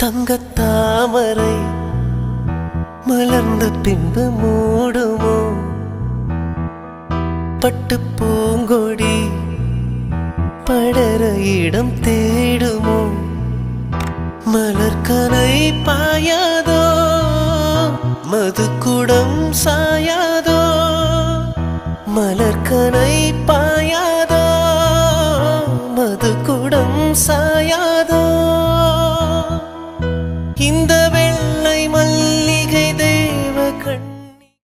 தங்கத்தாமரை மலர்ந்த பின்பு மூடுமோ? பட்டு பூங்கொடி படர இடம் தேடுமோ? மலர்கனை பாயாதோ? மதுக்குடம் சாயாதோ? மலர்கனை பாயாதோ? மதுக்குடம் சாயாதோ?